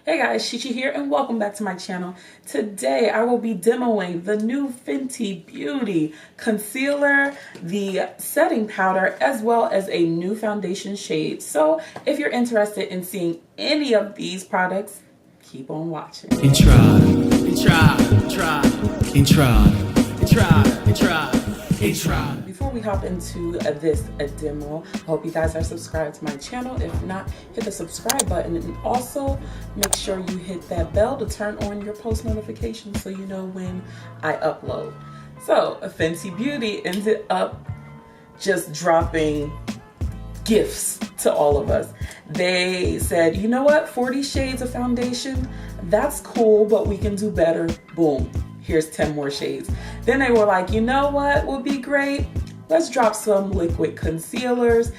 Hey guys, Chichi here and welcome back to my channel. Today I will be demoing the new Fenty Beauty concealer, the setting powder, as well as a new foundation shade. So if you're interested in seeing any of these products, keep on watching. Before we hop into this demo, I hope you guys are subscribed to my channel. If not, hit the subscribe button and also make sure you hit that bell to turn on your post notifications so you know when I upload. So Fenty Beauty ended up just dropping gifts to all of us. They said, you know what, 40 shades of foundation, that's cool, but we can do better. Boom, here's 10 more shades. Then they were like, you know what would be great? Let's drop some liquid concealers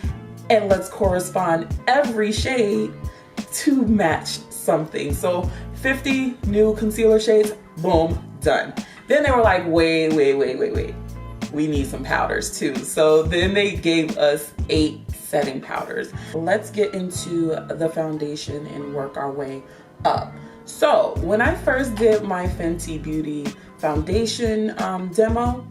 and let's correspond every shade to match something. So 50 new concealer shades, boom, done. Then they were like, wait. We need some powders too. So then they gave us 8 setting powders. Let's get into the foundation and work our way up. So when I first did my Fenty Beauty foundation demo,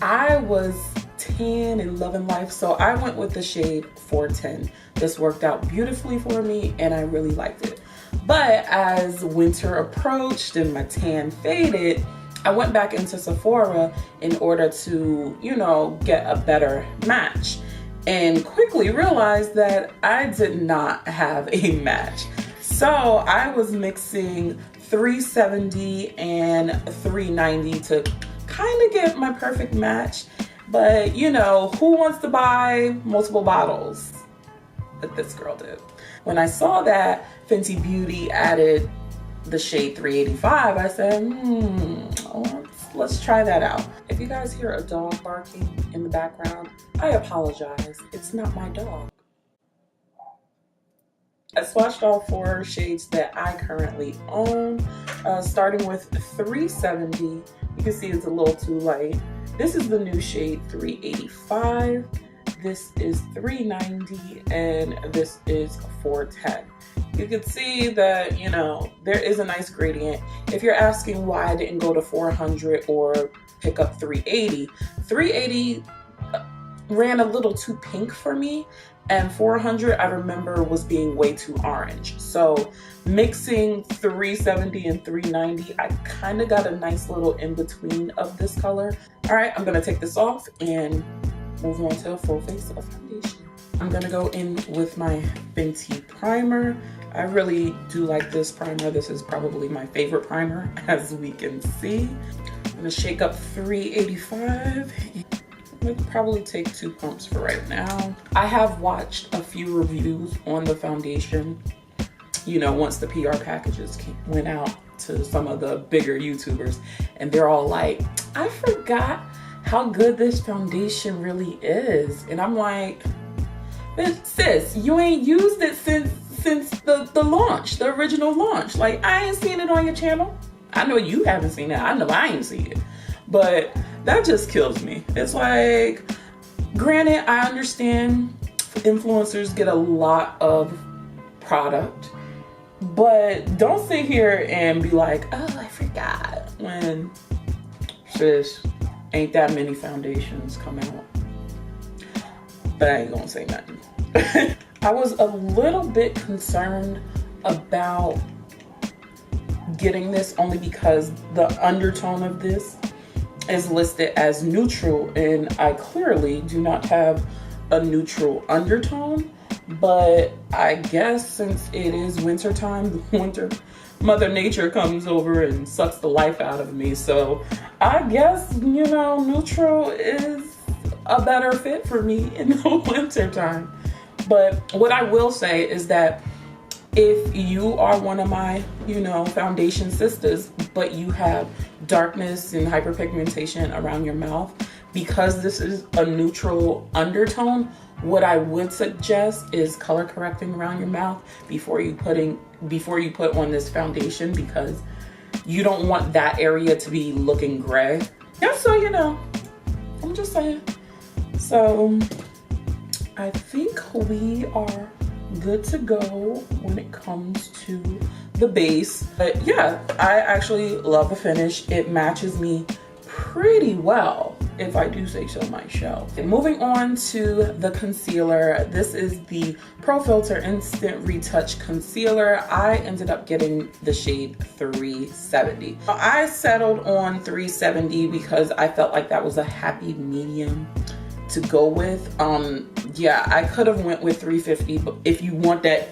I was tan and loving life, so I went with the shade 410. This worked out beautifully for me and I really liked it. But as winter approached and my tan faded, I went back into Sephora in order to, you know, get a better match, and quickly realized that I did not have a match. So I was mixing 370 and 390 to kind of get my perfect match. But you know, who wants to buy multiple bottles? But this girl did. When I saw that Fenty Beauty added the shade 385, I said, let's try that out. If you guys hear a dog barking in the background, I apologize. It's not my dog. I swatched all 4 shades that I currently own, starting with 370. You can see it's a little too light. This is the new shade 385. This is 390, and this is 410. You can see that, you know, there is a nice gradient. If you're asking why I didn't go to 400 or pick up 380, 380 ran a little too pink for me, and 400 I remember was being way too orange. So mixing 370 and 390, I kind of got a nice little in between of this color. All right, I'm gonna take this off and move on to a full face of foundation. I'm gonna go in with my Fenty primer. I really do like this primer. This is probably my favorite primer, as we can see. I'm gonna shake up 385. I'll probably take 2 pumps for right now. I have watched a few reviews on the foundation, you know, once the PR packages went out to some of the bigger YouTubers, and they're all like, I forgot how good this foundation really is. And I'm like, sis, you ain't used it since the launch, the original launch. Like, I ain't seen it on your channel. I know you haven't seen it. I know I ain't seen it. But that just kills me. It's like, granted, I understand influencers get a lot of product, but don't sit here and be like, oh, I forgot, when, sis, ain't that many foundations come out. But I ain't gonna say nothing. I was a little bit concerned about getting this only because the undertone of this is listed as neutral, and I clearly do not have a neutral undertone. But I guess since it is winter time, Mother Nature comes over and sucks the life out of me. So I guess, you know, neutral is a better fit for me in the winter time. But what I will say is that if you are one of my, you know, foundation sisters, but you have darkness and hyperpigmentation around your mouth, because this is a neutral undertone, what I would suggest is color correcting around your mouth before you put on this foundation, because you don't want that area to be looking gray. Just so you know, I'm just saying. So I think we are good to go when it comes to the base. But yeah, I actually love the finish. It matches me pretty well, if I do say so myself. And moving on to the concealer. This is the Pro Filt'r Instant Retouch Concealer. I ended up getting the shade 370. I settled on 370 because I felt like that was a happy medium to go with. Yeah, I could have went with 350, but if you want that,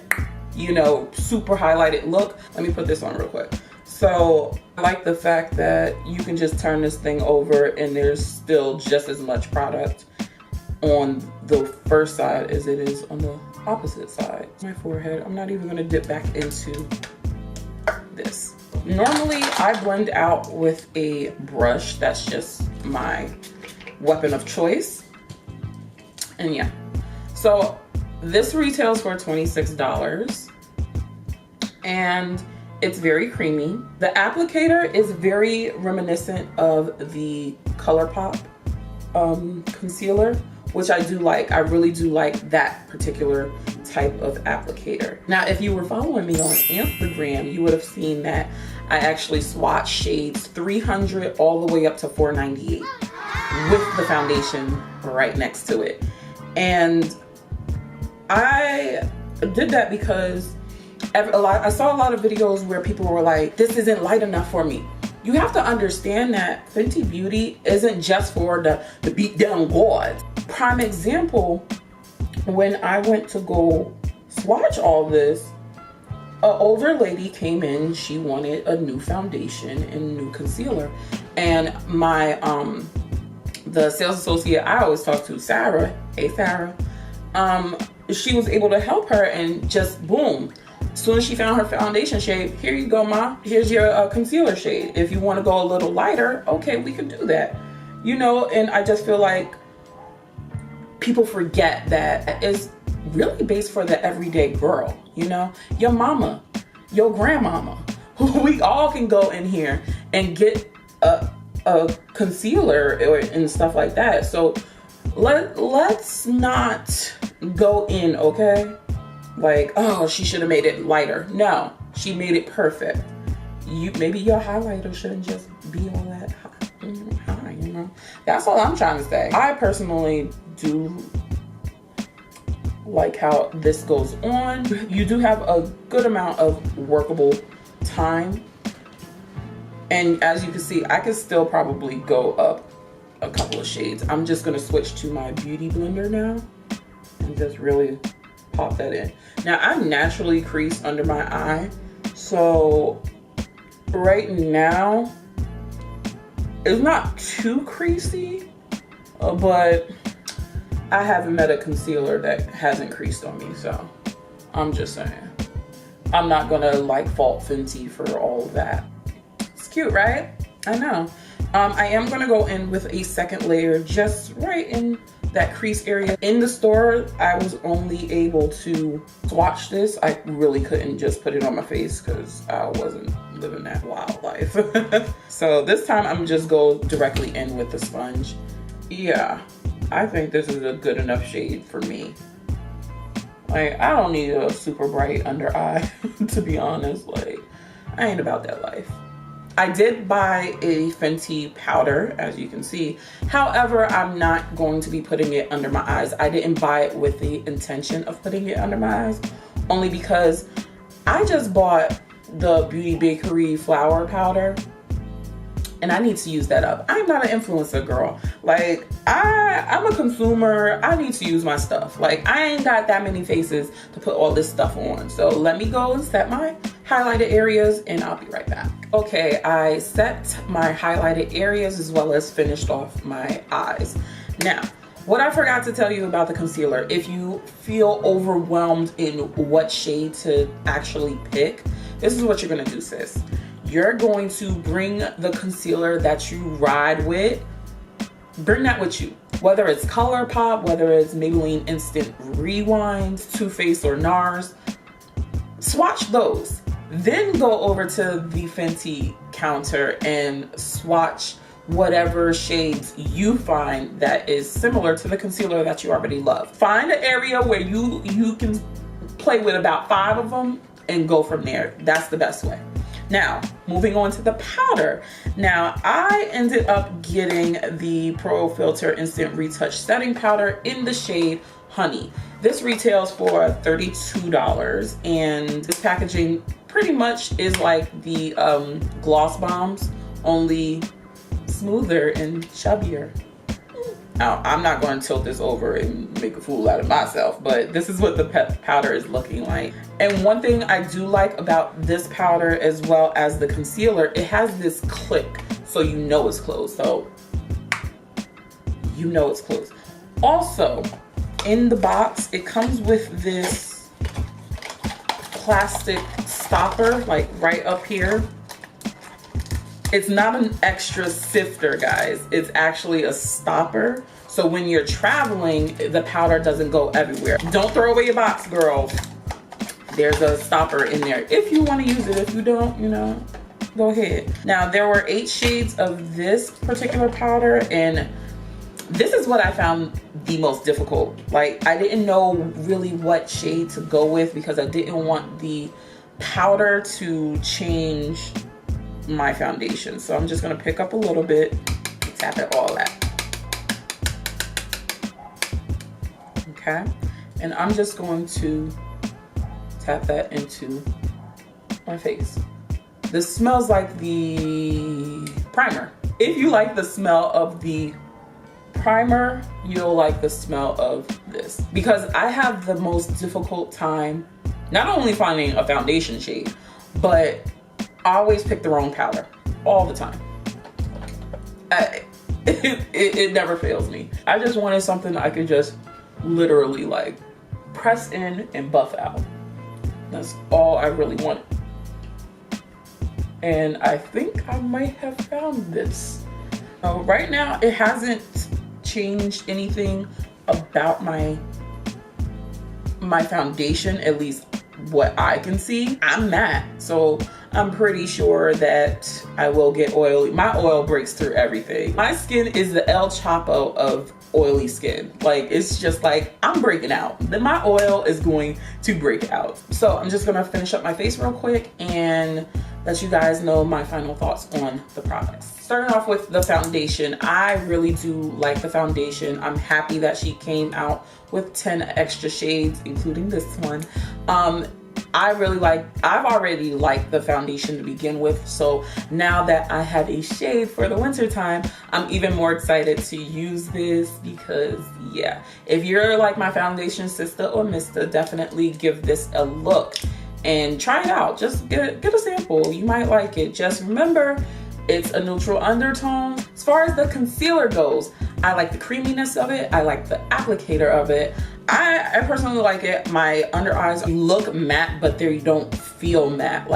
you know, super highlighted look, let me put this on real quick. So I like the fact that you can just turn this thing over and there's still just as much product on the first side as it is on the opposite side. My forehead, I'm not even gonna dip back into this. Normally I blend out with a brush. That's just my weapon of choice. And yeah, so this retails for $26 and it's very creamy. The applicator is very reminiscent of the ColourPop concealer, which I do like. I really do like that particular type of applicator. Now, if you were following me on Instagram, you would have seen that I actually swatched shades 300 all the way up to 498 with the foundation right next to it. And I did that because I saw a lot of videos where people were like, this isn't light enough for me. You have to understand that Fenty Beauty isn't just for the beat down gods. Prime example, when I went to go swatch all this, an older lady came in. She wanted a new foundation and new concealer. And my, the sales associate I always talk to, Sarah, hey Sarah, she was able to help her and just boom. As soon as she found her foundation shade, here you go, ma. Here's your concealer shade. If you want to go a little lighter, okay, we can do that. You know, and I just feel like people forget that it's really based for the everyday girl, you know? Your mama, your grandmama. We all can go in here and get a concealer and stuff like that. So let's not go in, okay? Like, oh, she should have made it lighter. No, she made it perfect. Maybe your highlighter shouldn't just be all that high, you know? That's all I'm trying to say. I personally do like how this goes on. You do have a good amount of workable time. And as you can see, I can still probably go up a couple of shades. I'm just gonna switch to my beauty blender now and just really pop that in. Now, I naturally crease under my eye, so right now it's not too creasy, but I haven't met a concealer that hasn't creased on me, so I'm just saying. I'm not gonna like fault Fenty for all of that. It's cute, right? I know. I am gonna go in with a second layer just right in that crease area. In the store, I was only able to swatch this. I really couldn't just put it on my face because I wasn't living that wild life. So this time I'm just go directly in with the sponge. Yeah, I think this is a good enough shade for me. Like, I don't need a super bright under eye, to be honest. Like, I ain't about that life. I did buy a Fenty powder, as you can see. However, I'm not going to be putting it under my eyes. I didn't buy it with the intention of putting it under my eyes, only because I just bought the Beauty Bakery flour powder and I need to use that up. I'm not an influencer, girl. Like, I'm a consumer. I need to use my stuff. Like, I ain't got that many faces to put all this stuff on. So let me go and set my highlighted areas and I'll be right back. Okay, I set my highlighted areas as well as finished off my eyes. Now, what I forgot to tell you about the concealer, if you feel overwhelmed in what shade to actually pick, this is what you're gonna do, sis. You're going to bring the concealer that you ride with, bring that with you. Whether it's ColourPop, whether it's Maybelline Instant Rewind, Too Faced or NARS, swatch those. Then go over to the Fenty counter and swatch whatever shades you find that is similar to the concealer that you already love. Find an area where you can play with about 5 of them and go from there. That's the best way. Now, moving on to the powder. Now, I ended up getting the Pro Filt'r Instant Retouch Setting Powder in the shade Honey. This retails for $32, and this packaging pretty much is like the Gloss Bombs, only smoother and chubbier. Now, I'm not going to tilt this over and make a fool out of myself, but this is what the powder is looking like. And one thing I do like about this powder, as well as the concealer, it has this click, so you know it's closed. So you know it's closed. Also, in the box, it comes with this plastic stopper, like right up here. It's not an extra sifter, guys. It's actually a stopper. So when you're traveling, the powder doesn't go everywhere. Don't throw away your box, girl. There's a stopper in there if you want to use it. If you don't, you know, go ahead. Now, there were 8 shades of this particular powder, and this is what I found the most difficult. Like, I didn't know really what shade to go with because I didn't want the powder to change my foundation. So I'm just gonna pick up a little bit and tap it all out. Okay, and I'm just going to tap that into my face. This smells like the primer. If you like the smell of the primer, you'll like the smell of this, because I have the most difficult time not only finding a foundation shade, but I always pick the wrong powder all the time. It never fails me. I just wanted something I could just literally like press in and buff out. That's all I really wanted. And I think I might have found this. Right now, it hasn't changed anything about my foundation, at least what I can see. I'm matte, so I'm pretty sure that I will get oily. My oil breaks through everything. My skin is the El Chapo of oily skin. Like, it's just like, I'm breaking out. Then my oil is going to break out. So I'm just gonna finish up my face real quick and let you guys know my final thoughts on the products. Starting off with the foundation, I really do like the foundation. I'm happy that she came out with 10 extra shades, including this one. I've already liked the foundation to begin with, so now that I have a shade for the winter time, I'm even more excited to use this because, yeah, if you're like my foundation sister or mister, definitely give this a look and try it out. Just get a sample. You might like it. Just remember, it's a neutral undertone. As far as the concealer goes, I like the creaminess of it. I like the applicator of it. I personally like it. My under eyes look matte, but they don't feel matte.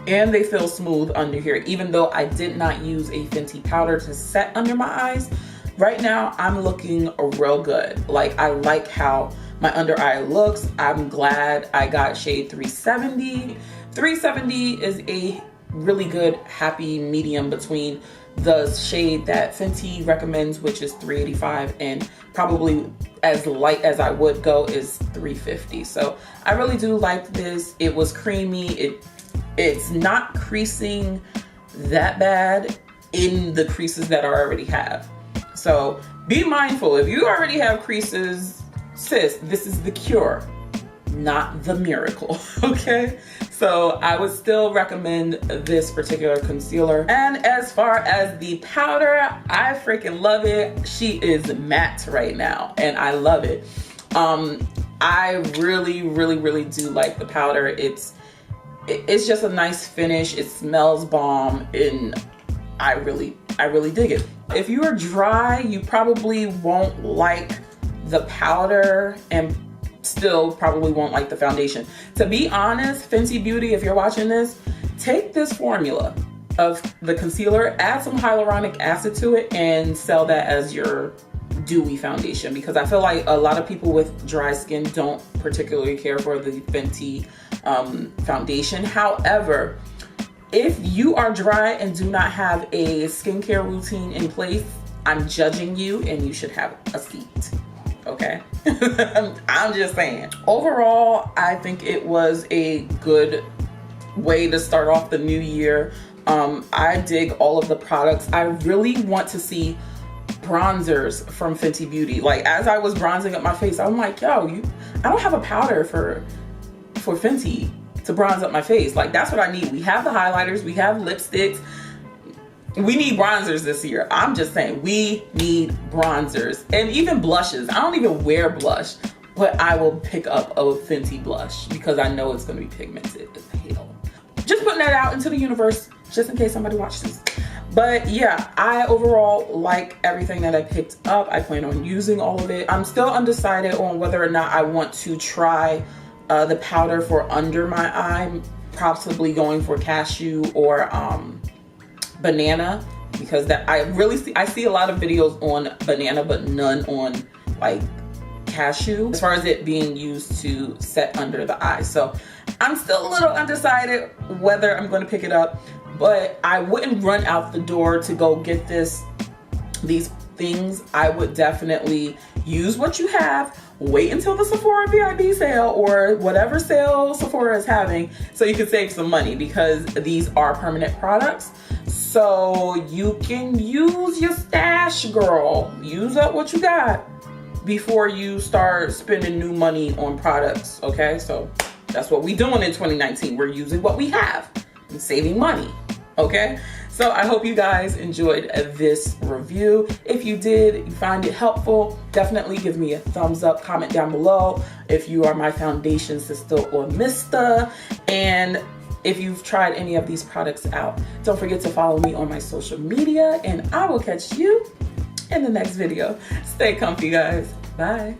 And they feel smooth under here, even though I did not use a Fenty powder to set under my eyes. Right now, I'm looking real good. Like, I like how my under eye looks. I'm glad I got shade 370. 370 is a really good happy medium between the shade that Fenty recommends, which is 385, and probably as light as I would go is 350. So I really do like this. It was creamy. It's not creasing that bad in the creases that I already have. So be mindful, if you already have creases, sis, this is the cure, not the miracle, okay? So I would still recommend this particular concealer. And as far as the powder, I freaking love it. She is matte right now, and I love it. I really, really, really do like the powder. It's just a nice finish. It smells bomb, and I really dig it. If you are dry, you probably won't like the powder, and still probably won't like the foundation. To be honest, Fenty Beauty, if you're watching this, take this formula of the concealer, add some hyaluronic acid to it, and sell that as your dewy foundation, because I feel like a lot of people with dry skin don't particularly care for the Fenty foundation. However, if you are dry and do not have a skincare routine in place, I'm judging you, and you should have a seat. okay? I'm just saying. Overall, I think it was a good way to start off the new year. I dig all of the products. I really want to see bronzers from Fenty Beauty. Like, as I was bronzing up my face, I'm like, yo, I don't have a powder for Fenty to bronze up my face. Like, that's what I need. We have the highlighters, we have lipsticks. We need bronzers this year. I'm just saying, we need bronzers and even blushes. I don't even wear blush, but I will pick up a Fenty blush because I know it's gonna be pigmented as hell. Just putting that out into the universe, just in case somebody watches. But yeah, I overall like everything that I picked up. I plan on using all of it. I'm still undecided on whether or not I want to try the powder for under my eye, possibly going for cashew or banana, because that I see a lot of videos on banana but none on like cashew as far as it being used to set under the eye. So I'm still a little undecided whether I'm going to pick it up, but I wouldn't run out the door to go get these things. I would definitely use what you have, wait until the Sephora VIP sale or whatever sale Sephora is having so you can save some money, because these are permanent products. So you can use your stash, girl. Use up what you got before you start spending new money on products, okay? So that's what we doing in 2019. We're using what we have and saving money, okay? So I hope you guys enjoyed this review. If you did, you find it helpful, definitely give me a thumbs up, comment down below if you are my foundation sister or mister. And if you've tried any of these products out, don't forget to follow me on my social media, and I will catch you in the next video. Stay comfy, guys. Bye.